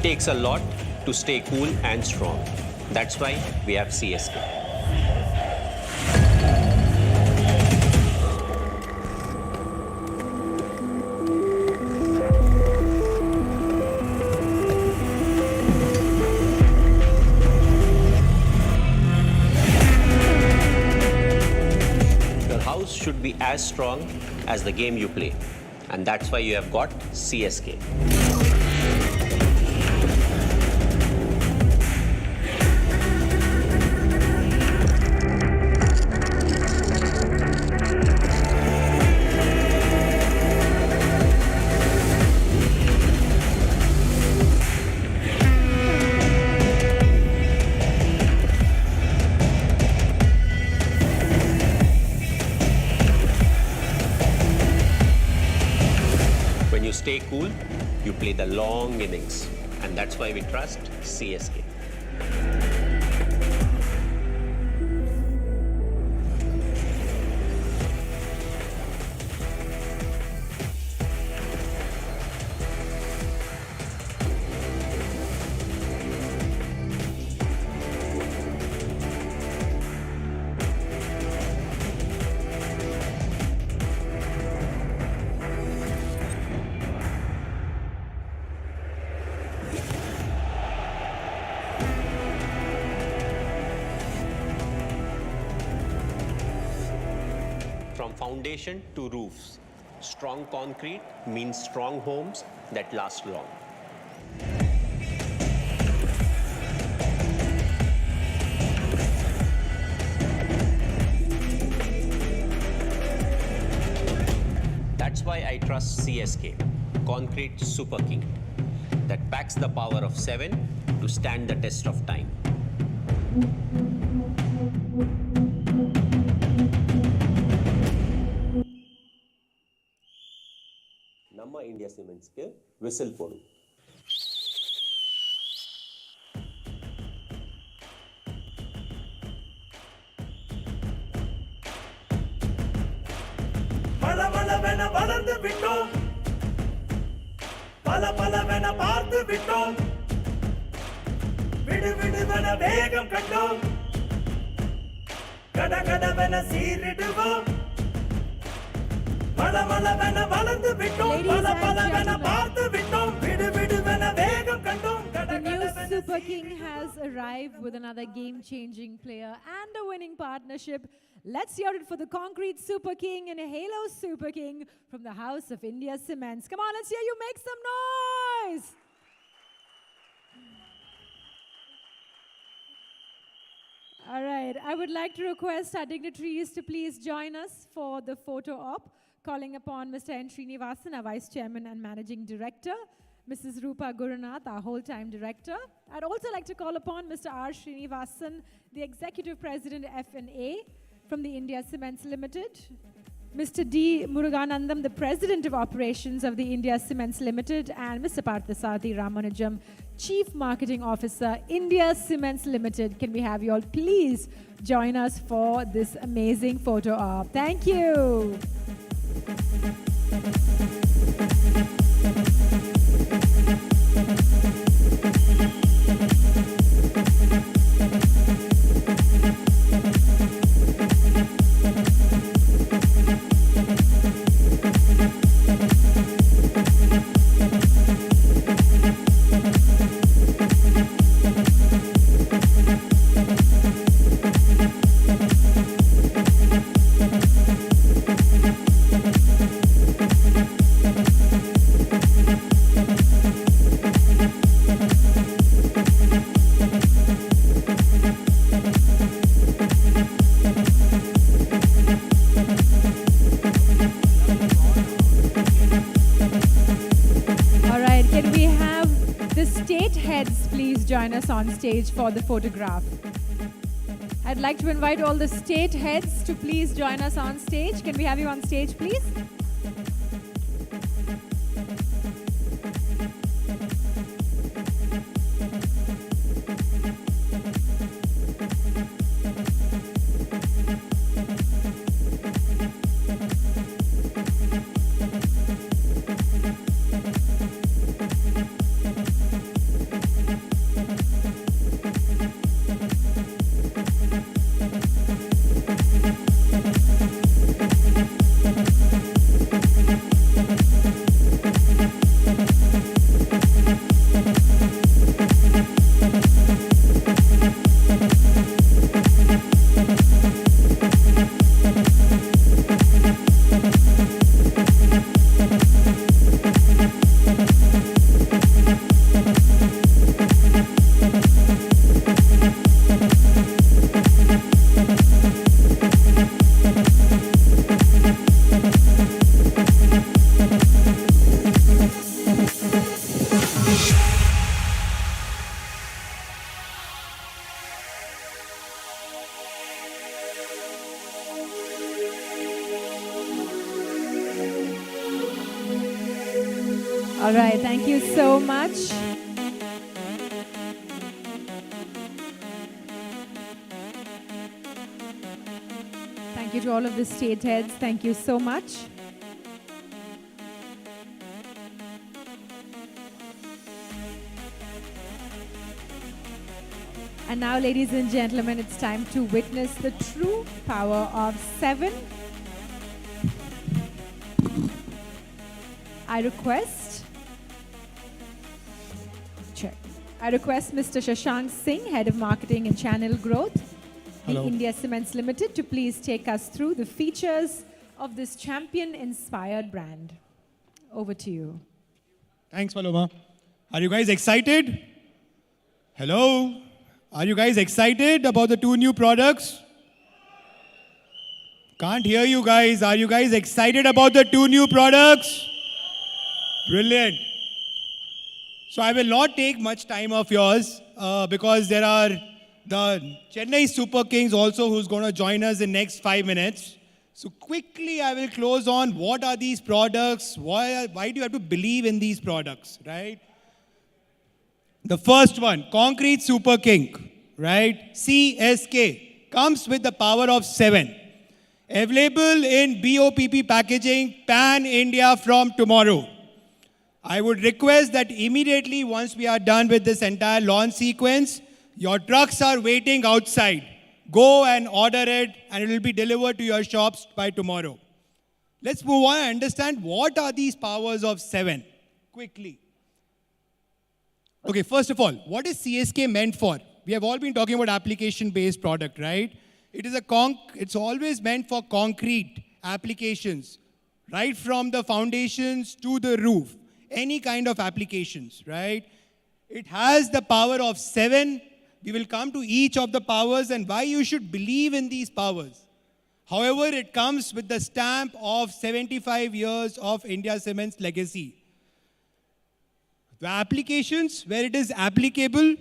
takes a lot to stay cool and strong. That's why we have CSK. Your house should be as strong as the game you play. And that's why you have got CSK. When you stay cool, you play the long innings. And that's why we trust CSK. From foundation to roofs, strong concrete means strong homes that last long. That's why I trust CSK, Concrete Super King, that packs the power of 7 to stand the test of time. நம்ம India சிமெண்ட்ஸ்க்கு whistle போடும். பலபலவென வளர்ந்து விட்டோம், பலபலவென பார்த்து விட்டோம், விடுவிடுவென வேகம் கண்டோம், கடகடவென சீரிடுவோம். பலபலவென வளர்ந்து விட்டோம், பலபலவென பார்த்து விட்டோம், விடுவிடுவென வேகம் கண்டோம். The new Super King has arrived with another game-changing player and a winning partnership. Let's hear it for the Concrete Super King and a Halo Super King from the House of India Cements. Come on, let's hear you make some noise. All right, I would like to request our dignitaries to please join us for the photo op, calling upon Mr. N. Srinivasan, our Vice Chairman and Managing Director, Mrs. Rupa Gurunath, our whole-time Director. I'd also like to call upon Mr. R. Srinivasan, the Executive President F&A from the India Cements Limited, Mr. D. Muruganandam, the President of Operations of the India Cements Limited, and Mr. Parthasarathy Ramanujam, Chief Marketing Officer, India Cements Limited. Can we have you all please join us for this amazing photo op? Thank you. Join us on stage for the photograph. I'd like to invite all the state heads to please join us on stage. Can we have you on stage, please? All right, thank you so much. Thank you to all of the state heads. Thank you so much. And now, ladies and gentlemen, it's time to witness the true power of 7. I request Mr. Shashank Singh, Head of Marketing and Channel Growth, the India Cements Limited, to please take us through the features of this champion-inspired brand. Over to you. Thanks, Paloma. Are you guys excited? Hello? Are you guys excited about the 2 new products? Can't hear you guys. Are you guys excited about the 2 new products? Brilliant. So I will not take much time of yours because there are the Chennai Super Kings also who's going to join us in next 5 minutes. So quickly I will close on what are these products, why do you have to believe in these products, right? The first one, Concrete Super King, right? CSK, comes with the power of 7. Available in BOPP packaging, pan-India from tomorrow. I would request that immediately once we are done with this entire launch sequence, your trucks are waiting outside. Go and order it and it will be delivered to your shops by tomorrow. Let's move on and understand what are these powers of 7 quickly. Okay, first of all, what is CSK meant for? We have all been talking about application-based product, right? It's always meant for concrete applications, right from the foundations to the roof. Any kind of applications, right? It has the power of 7. We will come to each of the powers and why you should believe in these powers. However, it comes with the stamp of 75 years of India Cements legacy. The applications where it is applicable,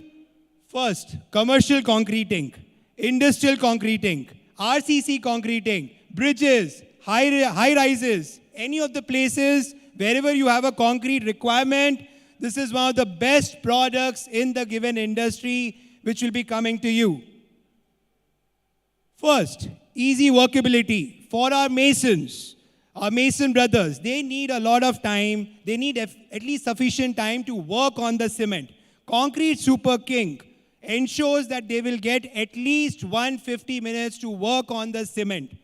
first, commercial concreting, industrial concreting, RCC concreting, bridges, high rises, any of the places wherever you have a concrete requirement, this is one of the best products in the given industry which will be coming to you. First, easy workability. For our masons, our mason brothers, they need a lot of time. They need at least sufficient time to work on the cement. Concrete Super King ensures that they will get at least 150 minutes to work on the cement.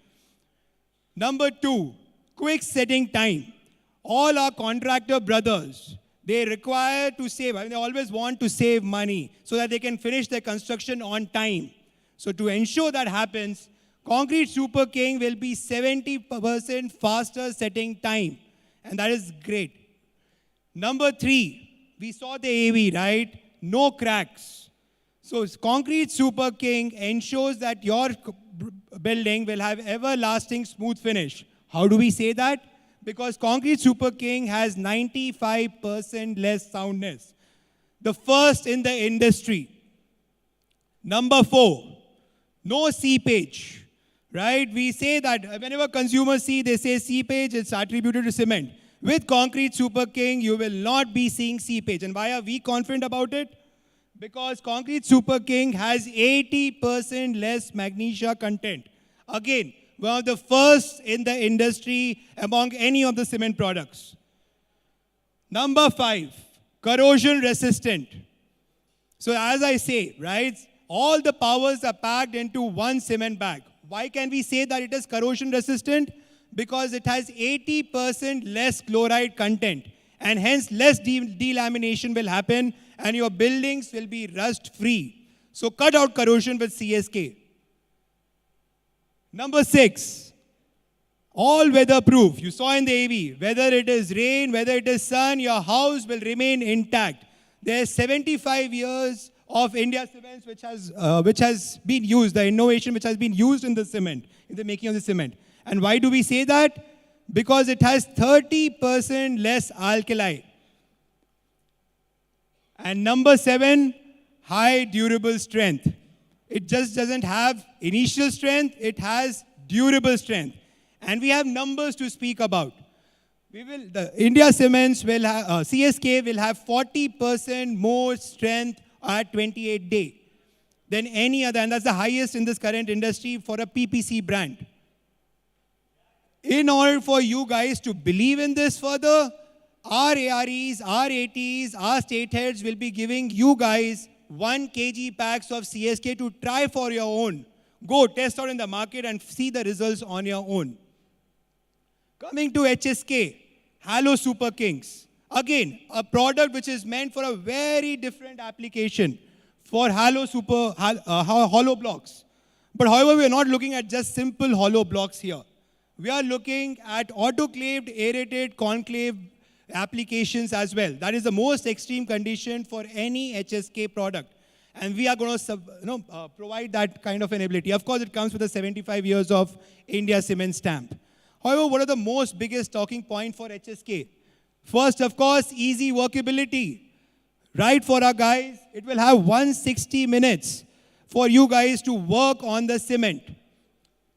Number 2, quick setting time. All our contractor brothers, they require to save, they always want to save money so that they can finish their construction on time. So to ensure that happens, Concrete Super King will be 70% faster setting time. And that is great. Number 3, we saw the AV, right? No cracks. So Concrete Super King ensures that your building will have everlasting smooth finish. How do we say that? Because Concrete Super King has 95% less soundness. The first in the industry. Number 4, no seepage, right? We say that whenever consumers see, they say seepage, it's attributed to cement. With Concrete Super King, you will not be seeing seepage. And why are we confident about it? Because Concrete Super King has 80% less magnesia content. Again, one of the first in the industry among any of the cement products. Number 5, corrosion resistant. So as I say, right, all the powers are packed into one cement bag. Why can we say that it is corrosion resistant? Because it has 80% less chloride content and hence less delamination will happen and your buildings will be rust free. So cut out corrosion with CSK. Number 6, all weatherproof. You saw in the AV, whether it is rain, whether it is sun, your house will remain intact. There's 75 years of India Cements which has been used, the innovation which has been used in the cement, in the making of the cement. And why do we say that? Because it has 30% less alkali. And number 7, high durable strength. It just doesn't have initial strength, it has durable strength. And we have numbers to speak about. The India Cements will have, CSK will have 40% more strength at 28 day than any other, and that's the highest in this current industry for a PPC brand. In order for you guys to believe in this further, our AREs, our ATs, our state heads will be giving you guys 1 kg packs of CSK to try for your own. Go test out in the market and see the results on your own. Coming to HSK, Halo Super Kings. Again, a product which is meant for a very different application for hollow blocks. But however, we are not looking at just simple hollow blocks here. We are looking at autoclaved, aerated, concave applications as well. That is the most extreme condition for any HSK product. And we are going to provide that kind of an ability. Of course, it comes with the 75 years of India Cement stamp. However, what are the most biggest talking point for HSK? First, of course, easy workability. Right for our guys, it will have 160 minutes for you guys to work on the cement.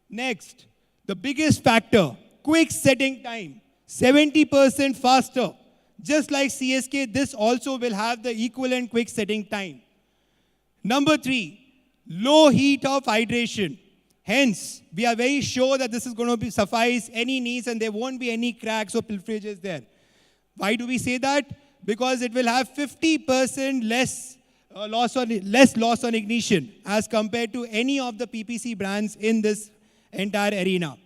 Next, the biggest factor, quick setting time, 70% faster. Just like CSK, this also will have the equivalent quick setting time. Number 3, low heat of hydration. Hence, we are very sure that this is going to suffice any needs and there won't be any cracks or pilferages there. Why do we say that? Because it will have 50% less loss on ignition as compared to any of the PPC brands in this entire arena.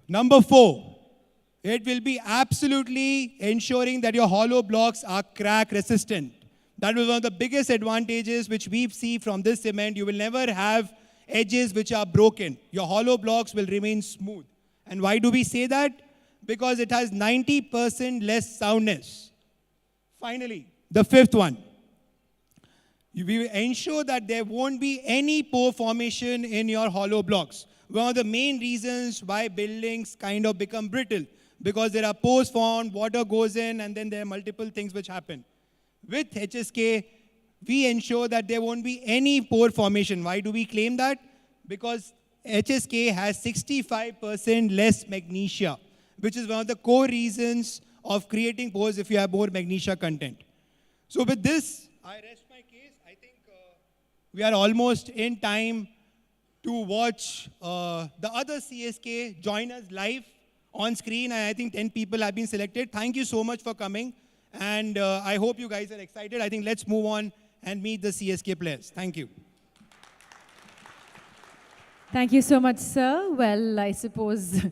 Number 4, it will be absolutely ensuring that your hollow blocks are crack resistant. That was one of the biggest advantages which we see from this cement. You will never have edges which are broken. Your hollow blocks will remain smooth. And why do we say that? Because it has 90% less soundness. Finally, the 5th one. We will ensure that there won't be any pore formation in your hollow blocks. One of the main reasons why buildings kind of become brittle, because there are pores formed, water goes in, and then there are multiple things which happen. With HSK, we ensure that there won't be any pore formation. Why do we claim that? Because HSK has 65% less magnesia, which is one of the core reasons of creating pores if you have more magnesia content. So with this, I rest my case. I think we are almost in time to watch the other CSK join us live on screen. And I think 10 people have been selected. Thank you so much for coming. And I hope you guys are excited. I think let's move on and meet the CSK players. Thank you. Thank you so much, sir. Well, I suppose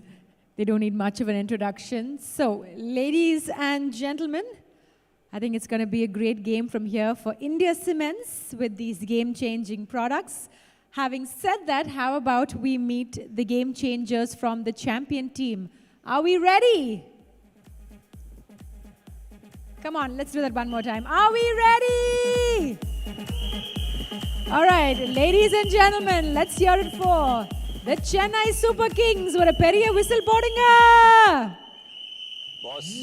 they don't need much of an introduction. So, ladies and gentlemen, I think it's going to be a great game from here for India Cements with these game-changing products. Having said that, how about we meet the game changers from the champion team? Are we ready? Come on, let's do that one more time. Are we ready? All right, ladies and gentlemen, let's hear it for the Chennai Super Kings. What a periya whistle bodinga. Boss.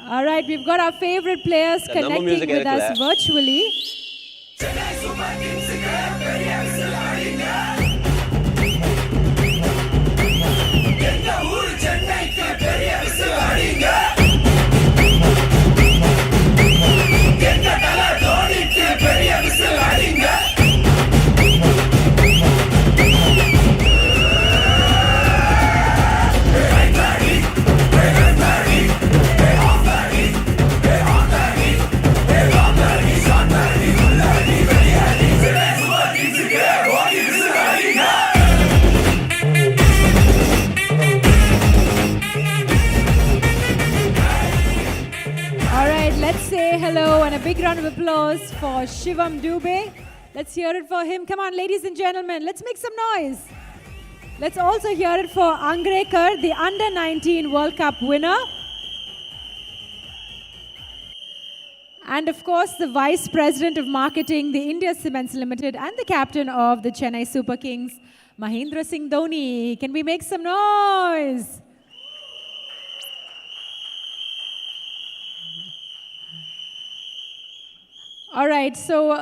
All right, we've got our favorite players connecting with us virtually. Chennai Super Kings periya whistle adinga. Enga oor Chennai ku periya whistle adinga. Enga tala Dhoni ku periya whistle adinga. Let's say hello and a big round of applause for Shivam Dubey. Let's hear it for him. Come on, ladies and gentlemen, let's make some noise. Let's also hear it for Angrekar, the Under-19 World Cup winner. And of course, the Vice President of Marketing, the India Cements Limited, and the captain of the Chennai Super Kings, Mahendra Singh Dhoni. Can we make some noise? All right, so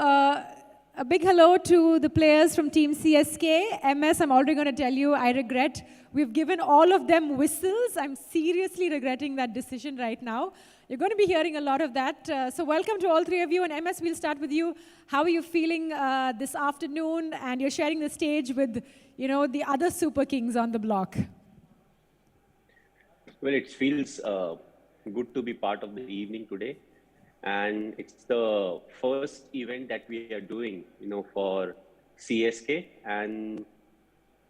a big hello to the players from Team CSK. MS, I'm already going to tell you, I regret. We've given all of them whistles. I'm seriously regretting that decision right now. You're going to be hearing a lot of that. So welcome to all three of you. And MS, we'll start with you. How are you feeling this afternoon? And you're sharing the stage with, the other Super Kings on the block. Well, it feels good to be part of the evening today. And it's the first event that we are doing, for CSK. And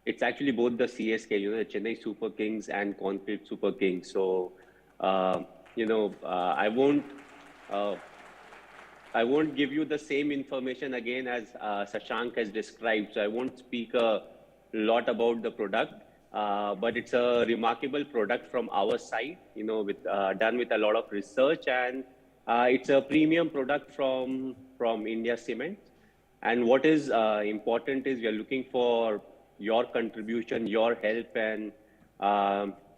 it's actually both the CSK, the Chennai Super Kings and Concrete Super Kings. So, I won't give you the same information again as Sashank has described. So I won't speak a lot about the product, but it's a remarkable product from our side, done with a lot of research, and it's a premium product from India Cement. And what is important is we are looking for your contribution, your help, and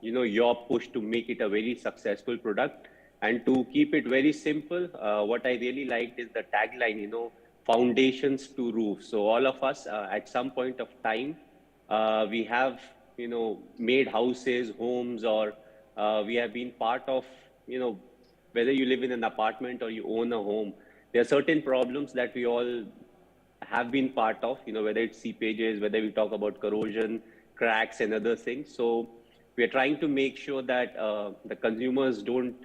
your push to make it a very successful product. And to keep it very simple, what I really liked is the tagline, foundations to roofs. So all of us at some point of time, we have, made houses, homes, or we have been part of, whether you live in an apartment or you own a home, there are certain problems that we all have been part of, whether it's seepages, whether we talk about corrosion, cracks, and other things. So we are trying to make sure that the consumers don't,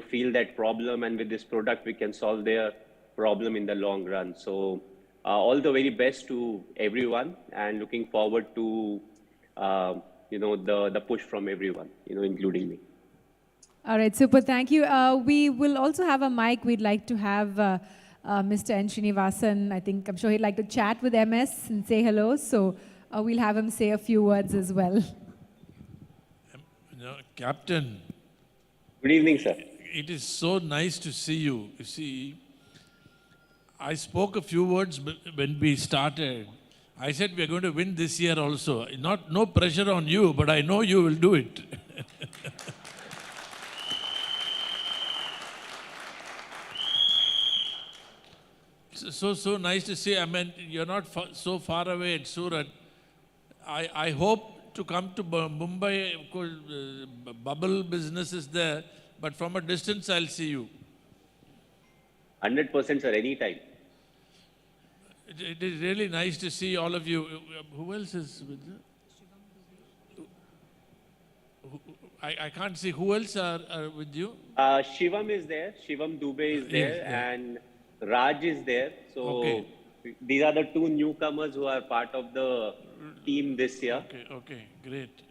feel that problem. And with this product, we can solve their problem in the long run. So all the very best to everyone, and looking forward to, the push from everyone, including me. All right, super. Thank you. We will also have a mic. We'd like to have Mr. N. Srinivasan. I'm sure he'd like to chat with MS and say hello. So we'll have him say a few words as well. Captain. Good evening, sir. It is so nice to see you. You see, I spoke a few words when we started. I said we are going to win this year also. No pressure on you, but I know you will do it. So nice to see. I mean, you're not so far away at Surat. I hope to come to Mumbai. Of course, bubble business is there, but from a distance I'll see you. 100%, sir, anytime. It is really nice to see all of you. Who else is with you? I can't see. Who else are with you? Shivam is there. Shivam Dubey is there. Yeah. And Raj is there. So okay. These are the two newcomers who are part of the team this year. Okay, great.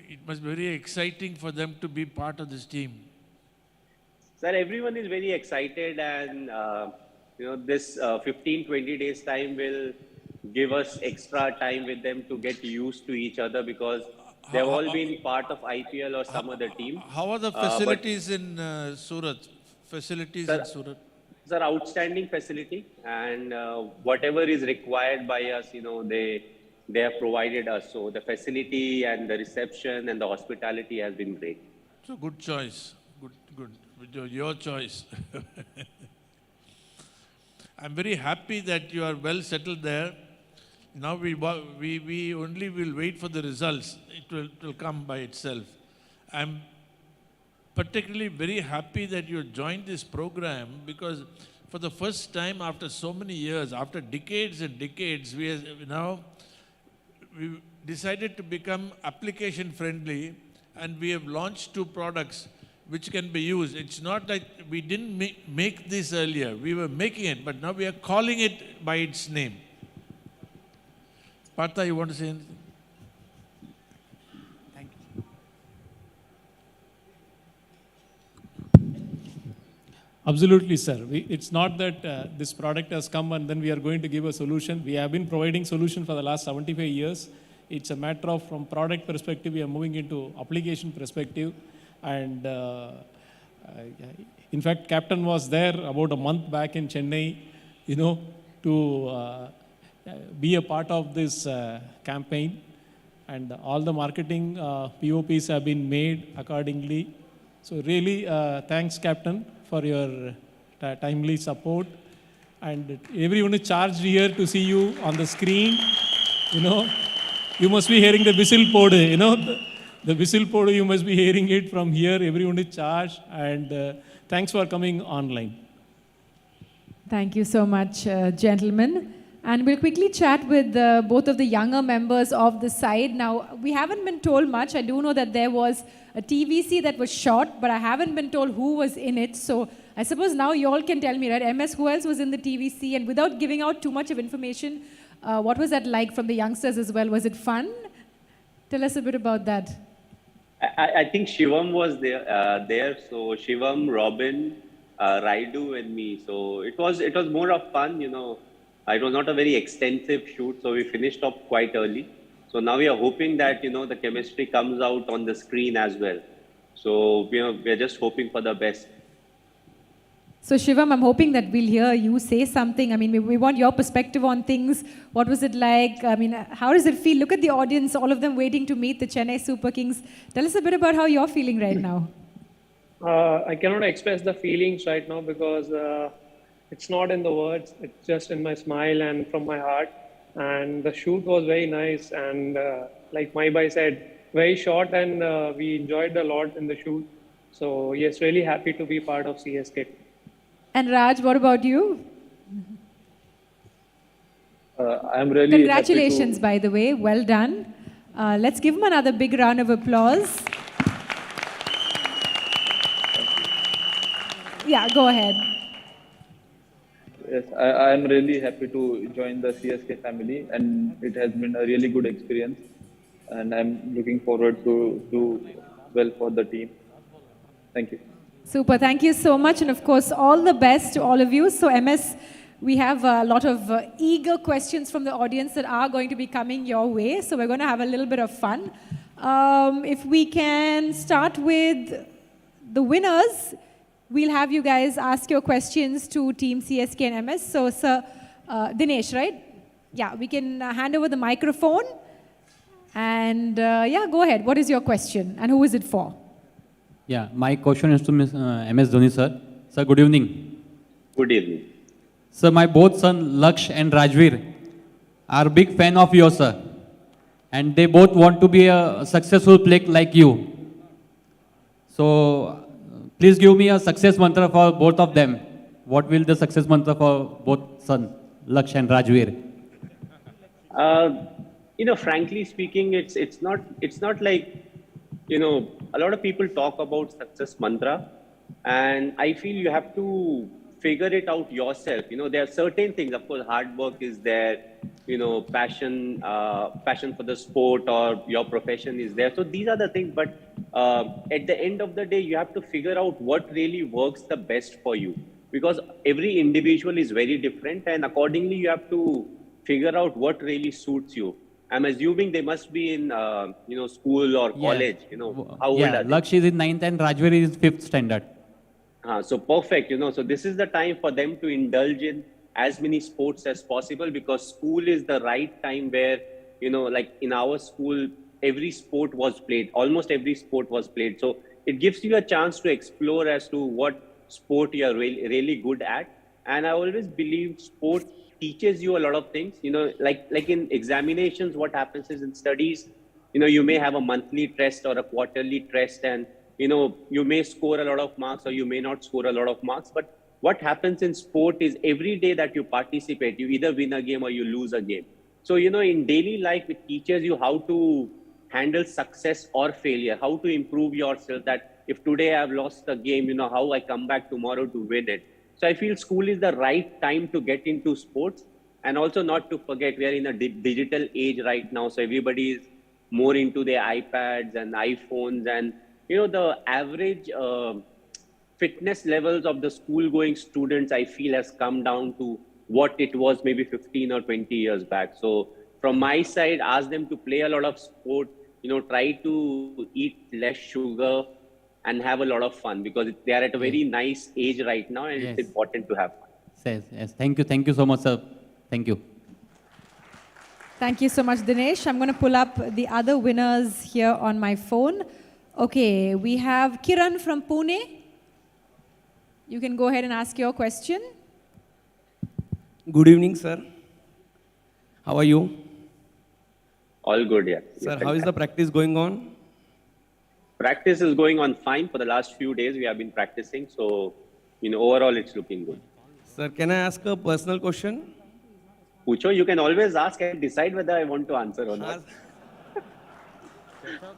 It must be very exciting for them to be part of this team. Sir, everyone is very excited, and this 15-20 days time will give us extra time with them to get used to each other, because they've all been part of IPL or some other team. How are the facilities in Surat? Facilities in Surat? Sir, outstanding facility, and whatever is required by us, they have provided us. So the facility and the reception and the hospitality has been great. So good choice. Good. Your choice. I'm very happy that you are well settled there. Now we only will wait for the results. It will come by itself. I'm particularly very happy that you joined this program, because for the first time after so many years, after decades and decades, we decided to become application friendly, and we have launched 2 products which can be used. It's not like we didn't make this earlier. We were making it, but now we are calling it by its name. Partha, you want to say anything? Thank you. Absolutely, sir. It's not that this product has come and then we are going to give a solution. We have been providing solution for the last 75 years. It's a matter of, from product perspective, we are moving into application perspective. And in fact, Captain was there about a month back in Chennai, to be a part of this campaign. And all the marketing POPs have been made accordingly. So really, thanks, Captain, for your timely support. And everyone is charged here to see you on the screen. You know, you must be hearing the whistle pod, you know, the whistle pod, you must be hearing it from here. Everyone is charged. And thanks for coming online. Thank you so much, gentlemen. And we'll quickly chat with both of the younger members of the side. Now, we haven't been told much. I do know that there was a TVC that was shot, but I haven't been told who was in it. So I suppose now you all can tell me, right? MS, who else was in the TVC? And without giving out too much of information, what was that like from the youngsters as well? Was it fun? Tell us a bit about that. I think Shivam was there. So Shivam, Robin, Raidu, and me. So it was more of fun, you know. It was not a very extensive shoot, so we finished up quite early. So now we are hoping that, you know, the chemistry comes out on the screen as well. So we are just hoping for the best. So Shivam, I'm hoping that we'll hear you say something. I mean, we want your perspective on things. What was it like? I mean, how does it feel? Look at the audience, all of them waiting to meet the Chennai Super Kings. Tell us a bit about how you're feeling right now. I cannot express the feelings right now because it's not in the words. It's just in my smile and from my heart. And the shoot was very nice. And like Maibai said, very short, and we enjoyed a lot in the shoot. So yes, really happy to be part of CSK. And Raj, what about you? I'm really Congratulations, by the way. Well done. Let's give him another big round of applause. Yeah, go ahead. Yes, I am really happy to join the CSK family, and it has been a really good experience. And I'm looking forward to do well for the team. Thank you. Super. Thank you so much. And of course, all the best to all of you. So MS, we have a lot of eager questions from the audience that are going to be coming your way. So we're going to have a little bit of fun. If we can start with the winners, we'll have you guys ask your questions to Team CSK and MS. So, Sir Dinesh, right? Yeah, we can hand over the microphone. And yeah, go ahead. What is your question? And who is it for? Yeah, my question is to MS Dhoni, sir. Sir, good evening. Good evening. Sir, my both son Laksh and Rajveer are big fan of yours, sir. And they both want to be a successful player like you. So, please give me a success mantra for both of them. What will the success mantra for both son, Laksh and Rajveer? You know, frankly speaking, it's not like, you know, a lot of people talk about success mantra, and I feel you have to figure it out yourself. You know, there are certain things, of course, hard work is there, you know, passion for the sport or your profession is there. So these are the things, but at the end of the day, you have to figure out what really works the best for you, because every individual is very different, and accordingly, you have to figure out what really suits you. I'm assuming they must be in, you know, school or college, you know, how old are they? Laksh is in 9th and Rajveer is 5th standard. So perfect, you know, so this is the time for them to indulge in as many sports as possible, because school is the right time where, you know, like in our school, every sport was played, almost every sport was played. So it gives you a chance to explore as to what sport you are really good at. And I always believe sport teaches you a lot of things, you know, like in examinations, what happens is in studies, you know, you may have a monthly test or a quarterly test, and, you know, you may score a lot of marks or you may not score a lot of marks. But what happens in sport is every day that you participate, you either win a game or you lose a game. So, you know, in daily life, it teaches you how to handle success or failure, how to improve yourself, that if today I've lost the game, you know, how I come back tomorrow to win it. So I feel school is the right time to get into sports. And also not to forget, we are in a digital age right now. So everybody is more into their iPads and iPhones. And, you know, the average fitness levels of the school-going students, I feel, has come down to what it was maybe 15 or 20 years back. So from my side, ask them to play a lot of sport, you know, try to eat less sugar, and have a lot of fun, because they are at a very nice age right now, and it's important to have fun. Yes. Thank you so much, sir. Thank you. Thank you so much, Dinesh. I'm going to pull up the other winners here on my phone. Okay, we have Kiran from Pune. You can go ahead and ask your question. Good evening, sir. How are you? All good, yeah. Sir, how is the practice going on? Practice is going on fine. For the last few days, we have been practicing. So, overall, it's looking good. Sir, can I ask a personal question? Pucho, you can always ask and decide whether I want to answer or not.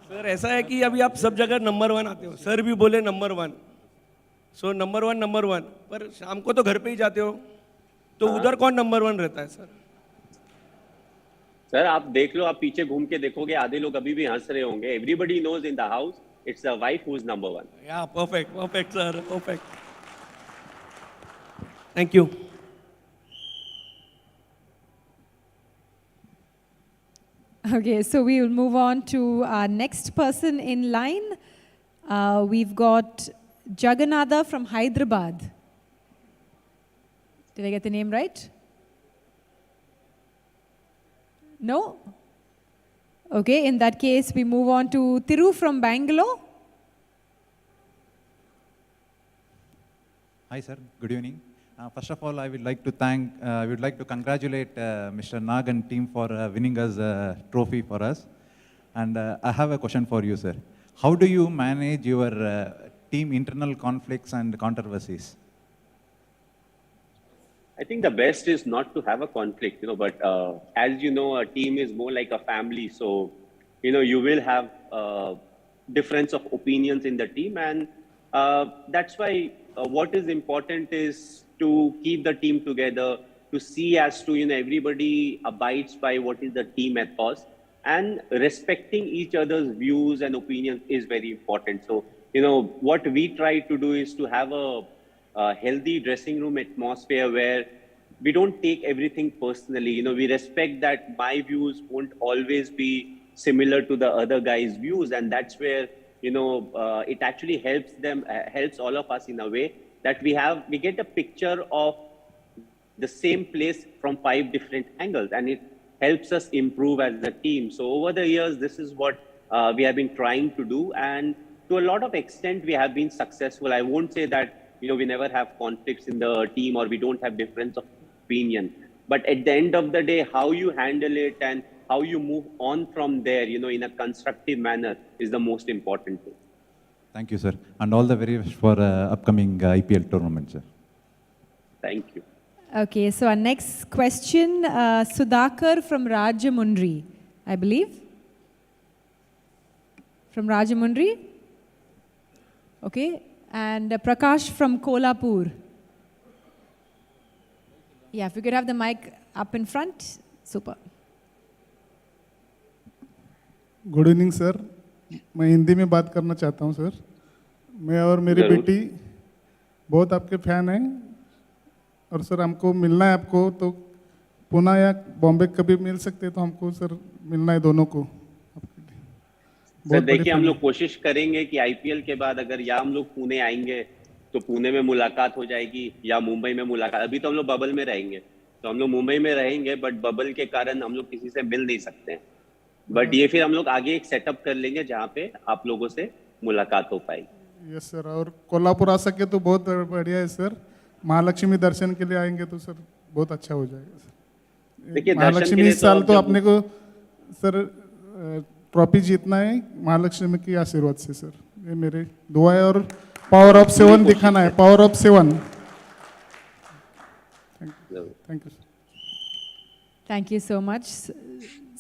Sir ऐसा है कि अभी आप सब जगह number 1 आते हो, sir भी बोले नंबर 1, सो नंबर 1, पर शाम को तो घर पे ही जाते हो, तो उधर कौन नंबर 1 रहता है सर? सर आप देख लो, आप पीछे घूम के देखोगे, आधे लोग अभी भी हंस रहे होंगे. Everybody knows in the house it's the wife who is number 1. Yeah perfect sir, perfect. Thank you. Okay, so we will move on to our next person in line. We've got Jagannatha from Hyderabad. Did I get the name right? No? Okay, in that case, we move on to Thiru from Bangalore. Hi, sir. Good evening. First of all, I would like to congratulate Mr. Nag and team for winning us a trophy for us. And I have a question for you, sir. How do you manage your team internal conflicts and controversies? I think the best is not to have a conflict, but as you know, a team is more like a family. So, you will have difference of opinions in the team. And that's why what is important is to keep the team together, to see as to, everybody abides by what is the team ethos, and respecting each other's views and opinions is very important. So, what we try to do is to have a healthy dressing room atmosphere where we don't take everything personally. We respect that my views won't always be similar to the other guy's views. And that's where, it actually helps all of us in a way that we get a picture of the same place from 5 different angles, and it helps us improve as a team. So over the years, this is what we have been trying to do. And to a lot of extent, we have been successful. I won't say that, we never have conflicts in the team or we don't have difference of opinion. But at the end of the day, how you handle it and how you move on from there, in a constructive manner is the most important thing. Thank you, sir. And all the very best for upcoming IPL tournament, sir. Thank you. Okay, so our next question, Sudhakar from Rajamundry, I believe. From Rajamundry? Okay, and Prakash from Kolhapur. Yeah, if we could have the mic up in front, super. Good evening sir, मैं हिंदी में बात करना चाहता हूं sir. मैं और मेरी बेटी बहुत आपके फैन हैं, और सर हमको मिलना है आपको, तो पुणे या बॉम्बे कभी मिल सकते हैं तो हमको सर मिलना है दोनों को. सर देखिए, हम लोग कोशिश करेंगे कि आईपीएल के बाद अगर या हम लोग पुणे आएंगे तो पुणे में मुलाकात हो जाएगी या मुंबई में मुलाकात. अभी तो हम लोग बबल में रहेंगे, तो हम लोग मुंबई में रहेंगे, बट बबल के कारण हम लोग किसी से मिल नहीं सकते हैं. बट ये फिर हम लोग आगे एक सेटअप कर लेंगे जहाँ पे आप लोगों से मुलाकात हो पाएगी. यस सर, और कोल्हापुर आ सके तो बहुत बढ़िया है सर. महालक्ष्मी दर्शन के लिए आएंगे तो सर बहुत अच्छा हो जाएगा सर. देखिए, महालक्ष्मी इस साल तो अपने को सर ट्रॉफी जीतना है महालक्ष्मी की आशीर्वाद से सर. ये मेरे दुआ है, और पावर ऑफ 7 दिखाना है, power of 7. Thank you. Thank you so much.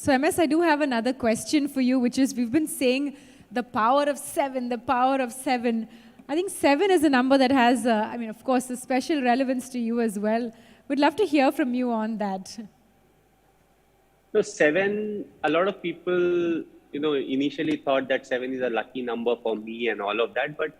So MS, I do have another question for you, which is, we've been saying the power of 7, the power of 7. I think 7 is a number that has, of course, a special relevance to you as well. We'd love to hear from you on that. So 7, a lot of people, initially thought that 7 is a lucky number for me and all of that. But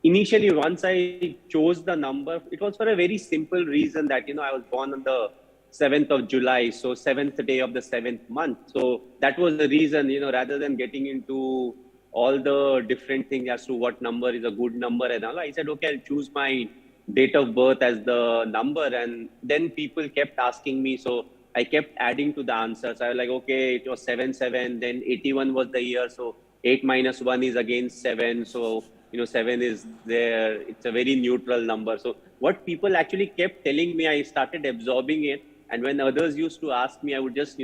initially, once I chose the number, it was for a very simple reason that, I was born on the 7th of July, so 7th day of the 7th month. So that was the reason, rather than getting into all the different things as to what number is a good number and all, I said, okay, I'll choose my date of birth as the number. And then people kept asking me, so I kept adding to the answers. I was like, okay, it was 7, then 81 was the year, so 8 minus 1 is again 7. So 7 is there. It's a very neutral number. So what people actually kept telling me, I started absorbing it. And when others used to ask me, I would just,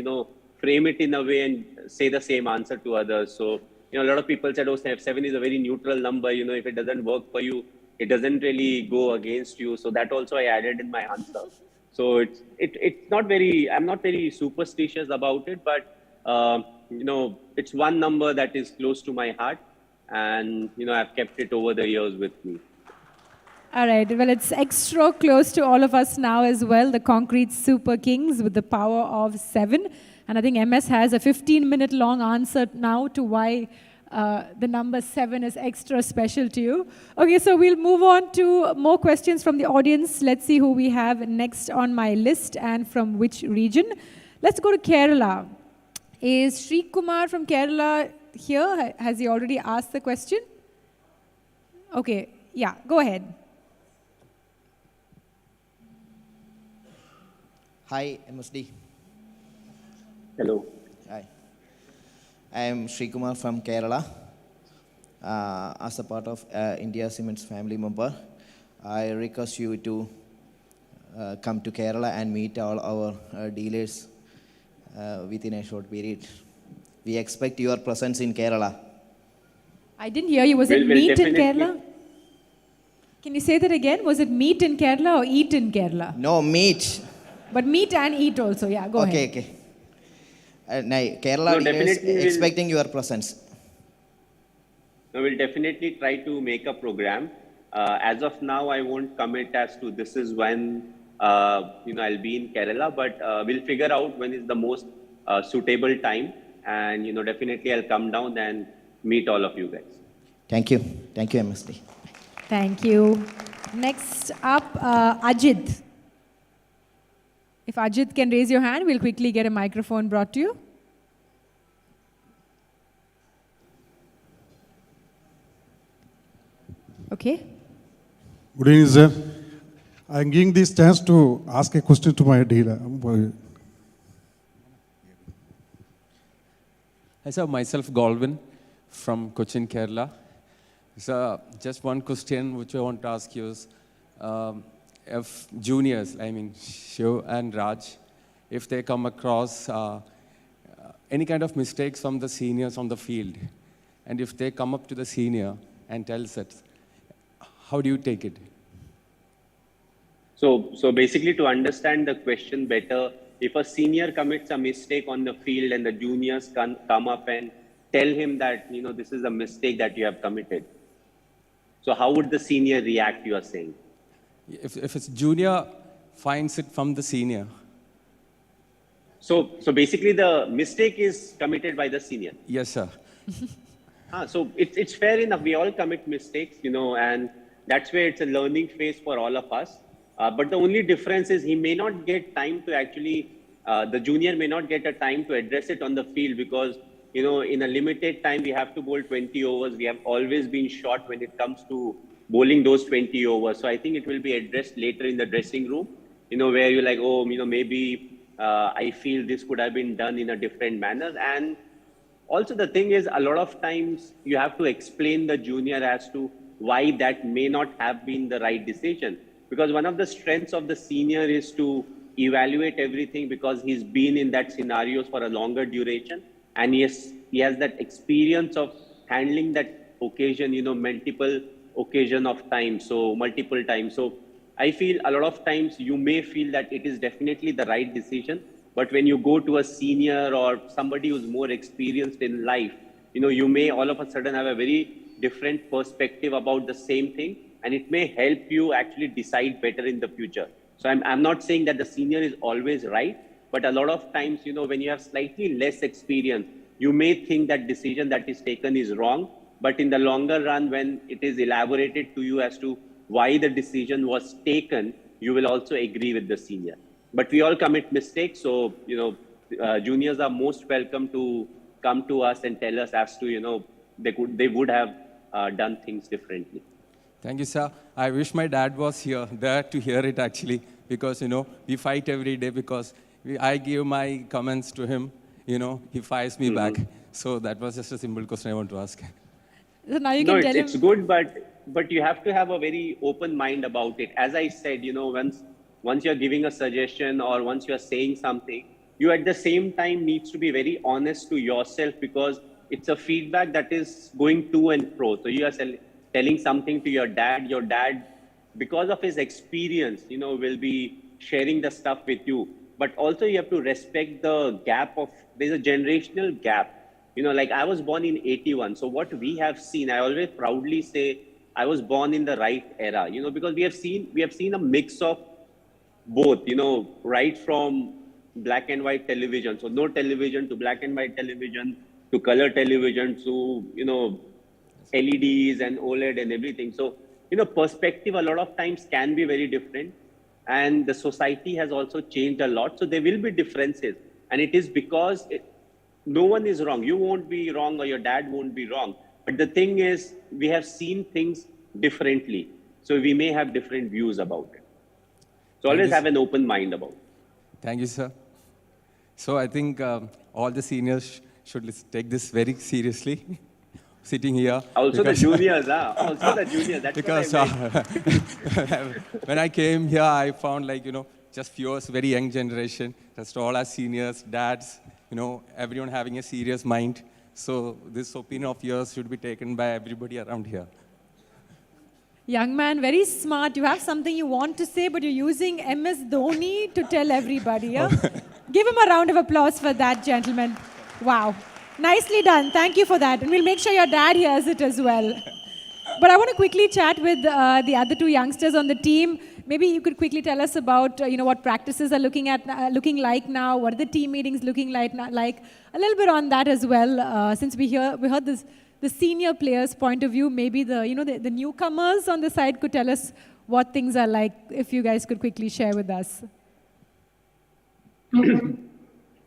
frame it in a way and say the same answer to others. So, a lot of people said, oh, 7 is a very neutral number. If it doesn't work for you, it doesn't really go against you. So that also I added in my answer. So it's not very, I'm not very superstitious about it, but, it's one number that is close to my heart. And, I've kept it over the years with me. All right. Well, it's extra close to all of us now as well, the Concrete Super Kings with the power of 7. And I think MS has a 15-minute long answer now to why the number 7 is extra special to you. Okay, so we'll move on to more questions from the audience. Let's see who we have next on my list and from which region. Let's go to Kerala. Is Sri Kumar from Kerala here? Has he already asked the question? Okay, yeah, go ahead. Hi, MSD. Hello. Hi. I am Sri Kumar from Kerala. As a part of India Cement's family member, I request you to come to Kerala and meet all our dealers within a short period. We expect your presence in Kerala. I didn't hear you. Was it meet in Kerala? Can you say that again? Was it meet in Kerala or eat in Kerala? No, meet. But meet and eat also, yeah, go ahead. Okay. Kerala dealers expecting your presence. No, we'll definitely try to make a program. As of now, I won't commit as to this is when I'll be in Kerala, but we'll figure out when is the most suitable time, and definitely I'll come down and meet all of you guys. Thank you, MSD. Thank you. Next up, Ajit. If Ajit can raise your hand, we'll quickly get a microphone brought to you. Okay. Good evening, sir. I'm giving this chance to ask a question to my dealer. Hi, sir. Myself, Galvin from Cochin, Kerala. So, just one question which I want to ask you is, if juniors, I mean Shiv and Raj, if they come across any kind of mistakes from the seniors on the field, and if they come up to the senior and tells it, how do you take it? So basically, to understand the question better, if a senior commits a mistake on the field and the juniors come up and tell him that, this is a mistake that you have committed. So how would the senior react, you are saying? If it's junior finds it from the senior. So basically the mistake is committed by the senior. Yes, sir. So it's fair enough. We all commit mistakes, and that's where it's a learning phase for all of us. But the only difference is he may not get time to actually, the junior may not get a time to address it on the field because, in a limited time, we have to bowl 20 overs. We have always been short when it comes to bowling those 20 overs. So I think it will be addressed later in the dressing room, where you're like, oh, maybe I feel this could have been done in a different manner. And also the thing is, a lot of times you have to explain the junior as to why that may not have been the right decision. Because one of the strengths of the senior is to evaluate everything because he's been in that scenarios for a longer duration. And he has that experience of handling that occasion, multiple occasion of time, so multiple times. So I feel a lot of times you may feel that it is definitely the right decision, but when you go to a senior or somebody who's more experienced in life, you may all of a sudden have a very different perspective about the same thing, and it may help you actually decide better in the future. So I'm not saying that the senior is always right, but a lot of times, when you have slightly less experience, you may think that decision that is taken is wrong, but in the longer run, when it is elaborated to you as to why the decision was taken, you will also agree with the senior. But we all commit mistakes. So, juniors are most welcome to come to us and tell us as to, they would have done things differently. Thank you, sir. I wish my dad was there to hear it actually, because, we fight every day because I give my comments to him, he fires me back. So that was just a simple question I want to ask. So now you No, can it's tell it's him. good, but you have to have a very open mind about it. As I said, once you're giving a suggestion or once you're saying something, you at the same time needs to be very honest to yourself, because it's a feedback that is going to and fro. So you are telling something to your dad. Your dad, because of his experience, will be sharing the stuff with you. But also you have to respect the gap of, there's a generational gap. Like I was born in 81. So what we have seen, I always proudly say I was born in the right era, because we have seen a mix of both, right from black and white television. So no television to black and white television to color television to, LEDs and OLED and everything. So, perspective a lot of times can be very different. And the society has also changed a lot. So there will be differences. And it is because no one is wrong. You won't be wrong or your dad won't be wrong. But the thing is, we have seen things differently. So we may have different views about it. So Thank always you, have sir. an open mind about it. Thank you, sir. So I think all the seniors should take this very seriously, sitting here. Also the because- juniors, also the juniors. That's because what I meant. when I came here, I found just few of us, very young generation, just all our seniors, dads, everyone having a serious mind. So this opinion of yours should be taken by everybody around here. Young man, very smart. You have something you want to say, but you're using MS Dhoni to tell everybody. Yeah? Give him a round of applause for that, gentlemen. Wow. Nicely done. Thank you for that. And we'll make sure your dad hears it as well. But I want to quickly chat with the other two youngsters on the team. Maybe you could quickly tell us about what practices are looking like now. What are the team meetings looking like? A little bit on that as well. Since we heard this, the senior players' point of view. Maybe the newcomers on the side could tell us what things are like. If you guys could quickly share with us.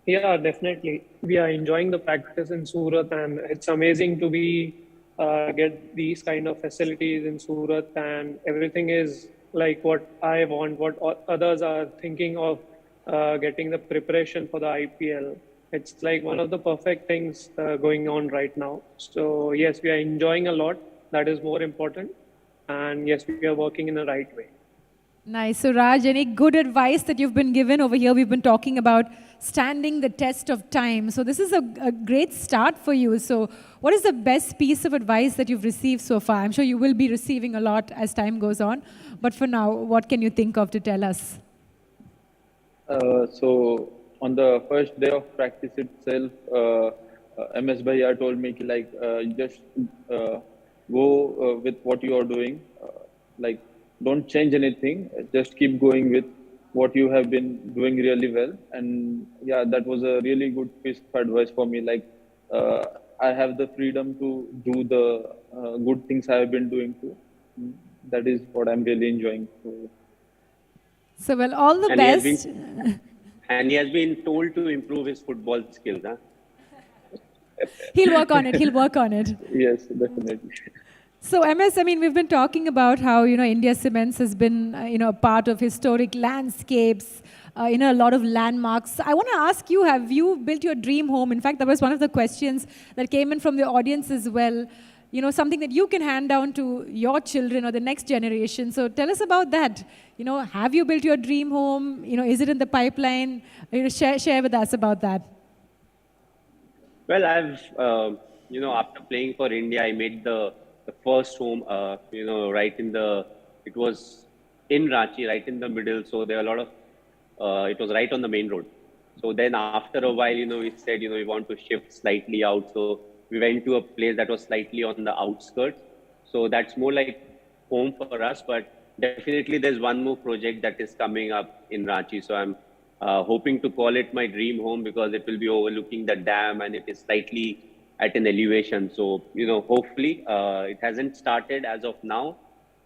Yeah, definitely. We are enjoying the practice in Surat, and it's amazing to be get these kind of facilities in Surat, and everything is like what I want, what others are thinking of getting the preparation for the IPL. It's like one of the perfect things going on right now. So yes, we are enjoying a lot. That is more important. And yes, we are working in the right way. Nice. So Raj, any good advice that you've been given over here? We've been talking about standing the test of time. So this is a great start for you. So what is the best piece of advice that you've received so far? I'm sure you will be receiving a lot as time goes on. But for now, what can you think of to tell us? So on the first day of practice itself, MS Bhaiya told me just go with what you are doing. Don't change anything. Just keep going with what you have been doing really well. And yeah, that was a really good piece of advice for me. I have the freedom to do the good things I have been doing too. That is what I'm really enjoying. So well, all the And best. And he has been told to improve his football skills. Huh? He'll work on it. He'll work on it. Yes, definitely. So MS, I mean, we've been talking about how, India Cements has been, a part of historic landscapes, a lot of landmarks. I want to ask you, have you built your dream home? In fact, that was one of the questions that came in from the audience as well. Something that you can hand down to your children or the next generation. So tell us about that. Have you built your dream home? Is it in the pipeline? Share with us about that. Well, I've, after playing for India, I made the first home, it was in Ranchi, right in the middle. So there are a lot of, it was right on the main road. So then after a while, we said, we want to shift slightly out. So we went to a place that was slightly on the outskirts. So that's more like home for us, but definitely there's one more project that is coming up in Ranchi. So I'm hoping to call it my dream home because it will be overlooking the dam and it is slightly at an elevation. So, hopefully it hasn't started as of now,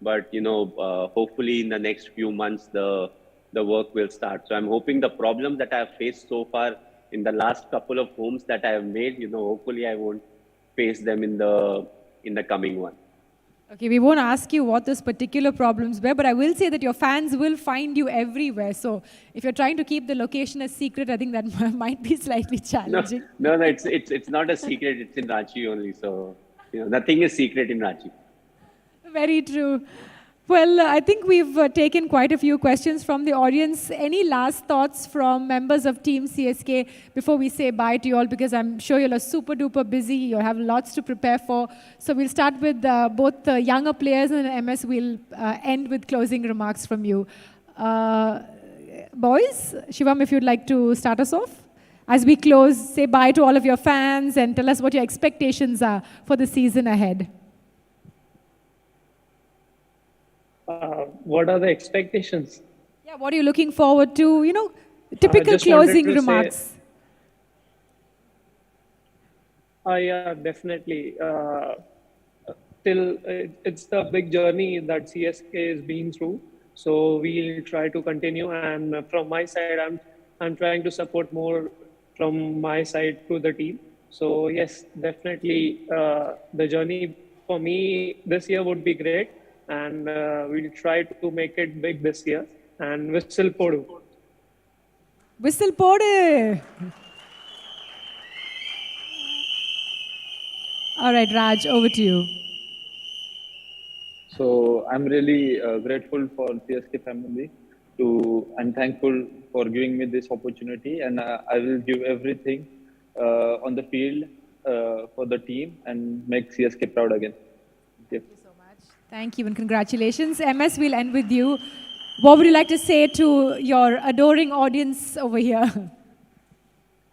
but, hopefully in the next few months, the work will start. So I'm hoping the problems that I have faced so far in the last couple of homes that I have made, hopefully I won't face them in the coming one. Okay, we won't ask you what those particular problems were, but I will say that your fans will find you everywhere. So if you're trying to keep the location a secret, I think that might be slightly challenging. No, it's not a secret. It's in Ranchi only. So Nothing is secret in Ranchi. Very true. Well, I think we've taken quite a few questions from the audience. Any last thoughts from members of Team CSK before we say bye to you all? Because I'm sure you're super duper busy. You have lots to prepare for. So we'll start with both the younger players and MS. We'll end with closing remarks from you. Boys, Shivam, if you'd like to start us off. As we close, say bye to all of your fans and tell us what your expectations are for the season ahead. What are the expectations? Yeah, what are you looking forward to? Typical just wanted closing to remarks. Yeah, definitely. It's the big journey that CSK has been through. So we'll try to continue. And from my side, I'm trying to support more from my side to the team. So yes, definitely the journey for me this year would be great. And we'll try to make it big this year. And whistle podu. Whistle podu. All right, Raj, over to you. So I'm really grateful for CSK family and thankful for giving me this opportunity, and I will give everything on the field for the team and make CSK proud again. Thank you. Thank you and congratulations. MS, we'll end with you. What would you like to say to your adoring audience over here?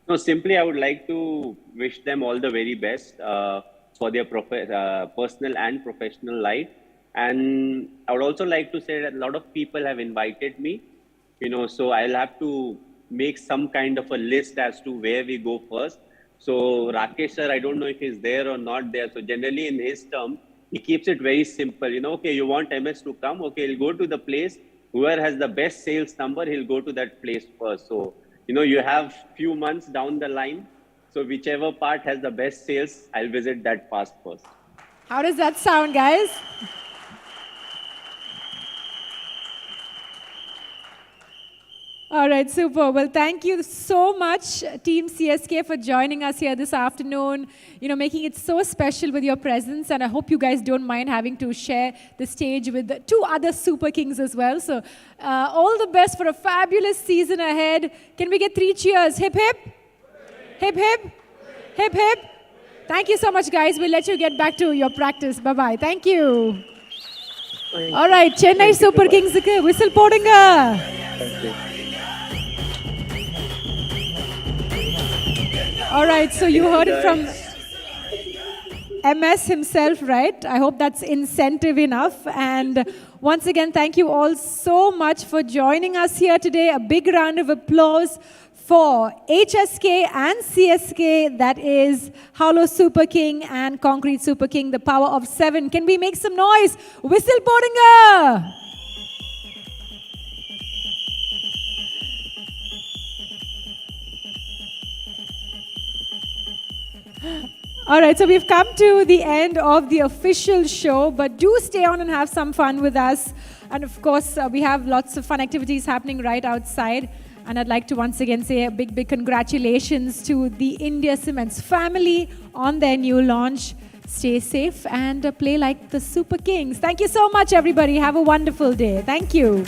No, simply I would like to wish them all the very best for their personal and professional life. And I would also like to say that a lot of people have invited me, so I'll have to make some kind of a list as to where we go first. So Rakesh sir, I don't know if he's there or not there. So generally in his term, he keeps it very simple. Okay, you want MS to come? Okay, he'll go to the place. Whoever has the best sales number, he'll go to that place first. So, you have few months down the line. So whichever part has the best sales, I'll visit that first. How does that sound, guys? All right, super. Well, thank you so much, Team CSK, for joining us here this afternoon, making it so special with your presence. And I hope you guys don't mind having to share the stage with the two other Super Kings as well. So all the best for a fabulous season ahead. Can we get 3 cheers? Hip, hip. Hip, hip. Hip, hip. Thank you so much, guys. We'll let you get back to your practice. Bye-bye. Thank you. All right, Chennai Super Kings, whistle podunga. Thank you. All right, so you heard it from MS himself, right? I hope that's incentive enough. And once again, thank you all so much for joining us here today. A big round of applause for HSK and CSK, that is Howlo Super King and Concrete Super King, the power of 7. Can we make some noise? Whistle podunga! All right, so we've come to the end of the official show, but do stay on and have some fun with us. And of course, we have lots of fun activities happening right outside. And I'd like to once again say a big, big congratulations to the India Cements family on their new launch. Stay safe and play like the Super Kings. Thank you so much, everybody. Have a wonderful day. Thank you.